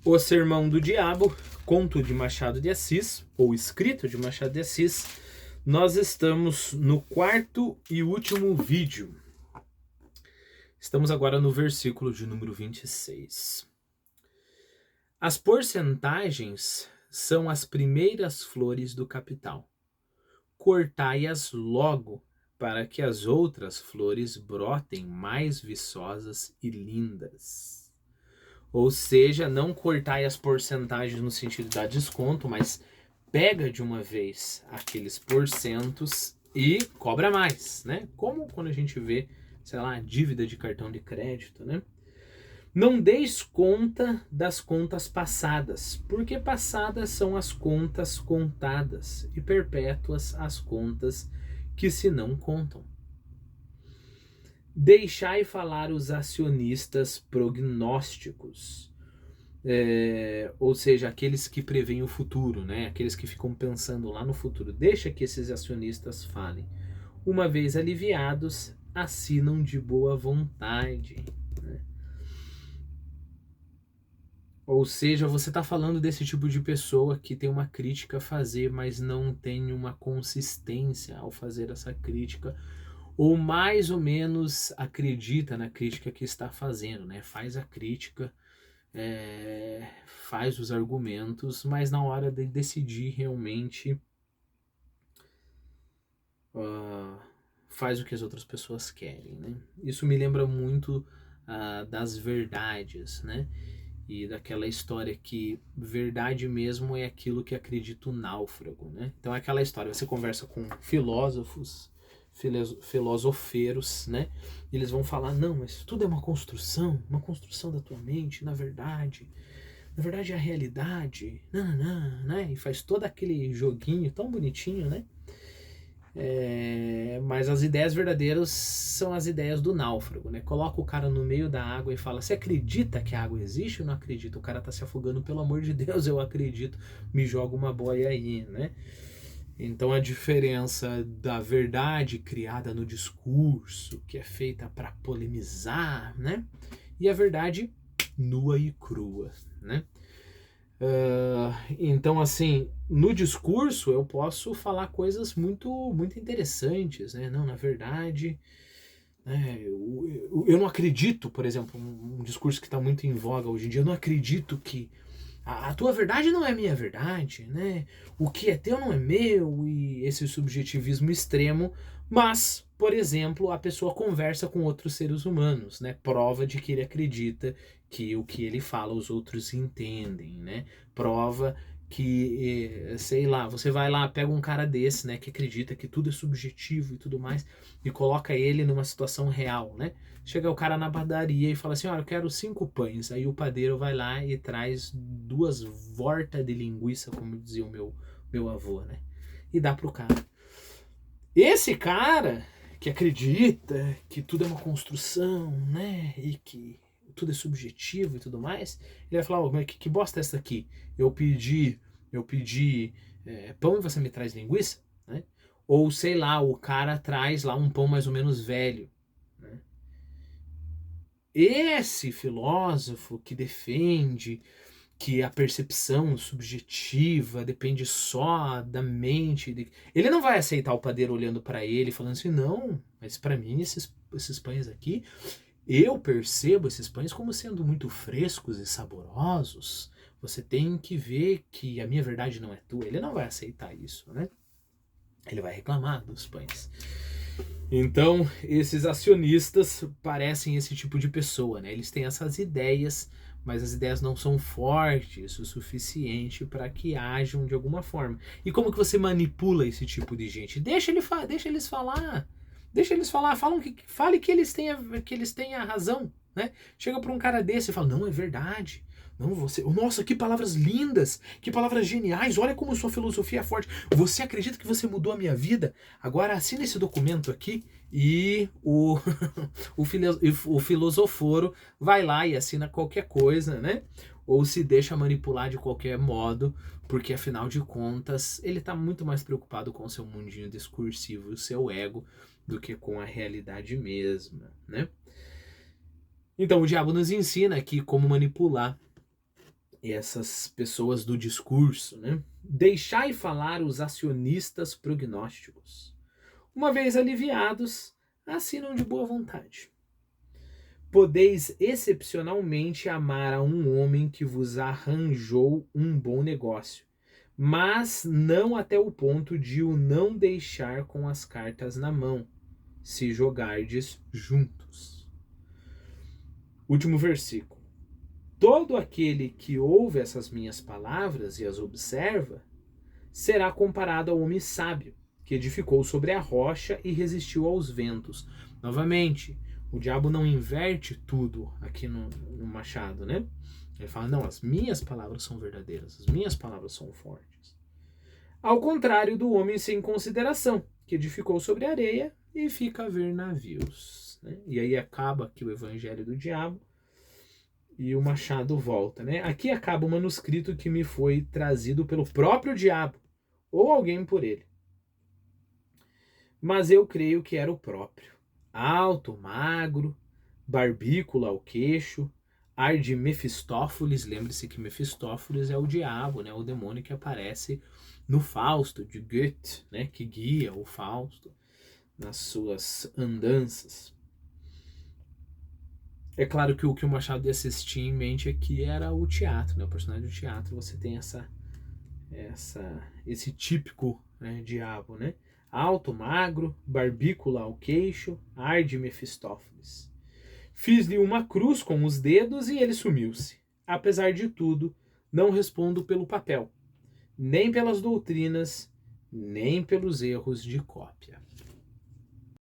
O Sermão do Diabo, conto de Machado de Assis, ou escrito de Machado de Assis. Nós estamos no quarto e último vídeo. Estamos agora no versículo de número 26. As porcentagens são as primeiras flores do capital. Cortai-as logo, para que as outras flores brotem mais viçosas e lindas. Ou seja, não cortai as porcentagens no sentido de dar desconto, mas pega de uma vez aqueles porcentos e cobra mais, né? Como quando a gente vê, sei lá, dívida de cartão de crédito, né? Não deis conta das contas passadas, porque passadas são as contas contadas e perpétuas as contas que se não contam. Deixai falar os acionistas prognósticos, ou seja, aqueles que preveem o futuro, né? Aqueles que ficam pensando lá no futuro. Deixa que esses acionistas falem. Uma vez aliviados, assinam de boa vontade, né? Ou seja, você está falando desse tipo de pessoa que tem uma crítica a fazer, mas não tem uma consistência ao fazer essa crítica, ou mais ou menos acredita na crítica que está fazendo, né? Faz a crítica, faz os argumentos, mas na hora de decidir realmente faz o que as outras pessoas querem, né? Isso me lembra muito das verdades, né? E daquela história que verdade mesmo é aquilo que acredita o náufrago, né? Então é aquela história, você conversa com filósofos, filosofeiros, né? E eles vão falar, não, mas tudo é uma construção da tua mente, na verdade é a realidade, não, né? E faz todo aquele joguinho tão bonitinho, né? Mas as ideias verdadeiras são as ideias do náufrago, né? Coloca o cara no meio da água e fala, você acredita que a água existe ou não acredita? O cara tá se afogando, pelo amor de Deus, eu acredito, me joga uma boia aí, né? Então a diferença da verdade criada no discurso, que é feita para polemizar, né? E a verdade nua e crua, né? Então, assim, no discurso eu posso falar coisas muito interessantes, né? Não, na verdade, eu não acredito, por exemplo, um discurso que está muito em voga hoje em dia, eu não acredito que a tua verdade não é minha verdade, né? O que é teu não é meu, e esse subjetivismo extremo, mas, por exemplo, a pessoa conversa com outros seres humanos, né? Prova de que ele acredita que o que ele fala os outros entendem, né? Prova que, sei lá, você vai lá, pega um cara desse, né, que acredita que tudo é subjetivo e tudo mais, e coloca ele numa situação real, né? Chega o cara na padaria e fala assim, olha, eu quero 5 pães. Aí o padeiro vai lá e traz 2 vortas de linguiça, como dizia o meu avô, né? E dá pro cara. Esse cara que acredita que tudo é uma construção, né? E que tudo é subjetivo e tudo mais, ele vai falar, mas que bosta é essa aqui? Eu pedi pão e você me traz linguiça, né? Ou sei lá, o cara traz lá um pão mais ou menos velho, né? Esse filósofo que defende que a percepção subjetiva depende só da mente, ele não vai aceitar o padeiro olhando para ele falando assim, não, mas para mim esses pães aqui, eu percebo esses pães como sendo muito frescos e saborosos. Você tem que ver que a minha verdade não é tua. Ele não vai aceitar isso, né? Ele vai reclamar dos pães. Então, esses acionistas parecem esse tipo de pessoa, né? Eles têm essas ideias, mas as ideias não são fortes o suficiente para que ajam de alguma forma. E como que você manipula esse tipo de gente? Deixa eles falar. Deixa eles falar, fale que eles têm a razão, né? Chega para um cara desse e fala: "Não, é verdade. Não, você, nossa, que palavras lindas, que palavras geniais. Olha como sua filosofia é forte. Você acredita que você mudou a minha vida? Agora assina esse documento aqui." E o filosoforo vai lá e assina qualquer coisa, né? Ou se deixa manipular de qualquer modo, porque afinal de contas ele está muito mais preocupado com o seu mundinho discursivo e o seu ego do que com a realidade mesma, né? Então o diabo nos ensina aqui como manipular essas pessoas do discurso, né? Deixai falar os acionistas prognósticos. Uma vez aliviados, assinam de boa vontade. Podeis excepcionalmente amar a um homem que vos arranjou um bom negócio, mas não até o ponto de o não deixar com as cartas na mão, se jogardes juntos. Último versículo. Todo aquele que ouve essas minhas palavras e as observa, será comparado ao homem sábio, que edificou sobre a rocha e resistiu aos ventos. Novamente, o diabo não inverte tudo aqui no Machado, né? Ele fala, não, as minhas palavras são verdadeiras, as minhas palavras são fortes. Ao contrário do homem sem consideração, que edificou sobre a areia e fica a ver navios. Né? E aí acaba aqui o evangelho do diabo e o Machado volta. Né? Aqui acaba o manuscrito que me foi trazido pelo próprio diabo, ou alguém por ele. Mas eu creio que era o próprio. Alto, magro, barbícula ao queixo, ar de Mefistófeles. Lembre-se que Mefistófeles é o diabo, né? O demônio que aparece no Fausto, de Goethe, né? Que guia o Fausto nas suas andanças. É claro que o que o Machado de Assis tinha em mente aqui era o teatro, né? O personagem do teatro, você tem esse típico, né, diabo, né? Alto, magro, barbícula ao queixo, ar de Mefistófeles. Fiz-lhe uma cruz com os dedos e ele sumiu-se. Apesar de tudo, não respondo pelo papel, nem pelas doutrinas, nem pelos erros de cópia.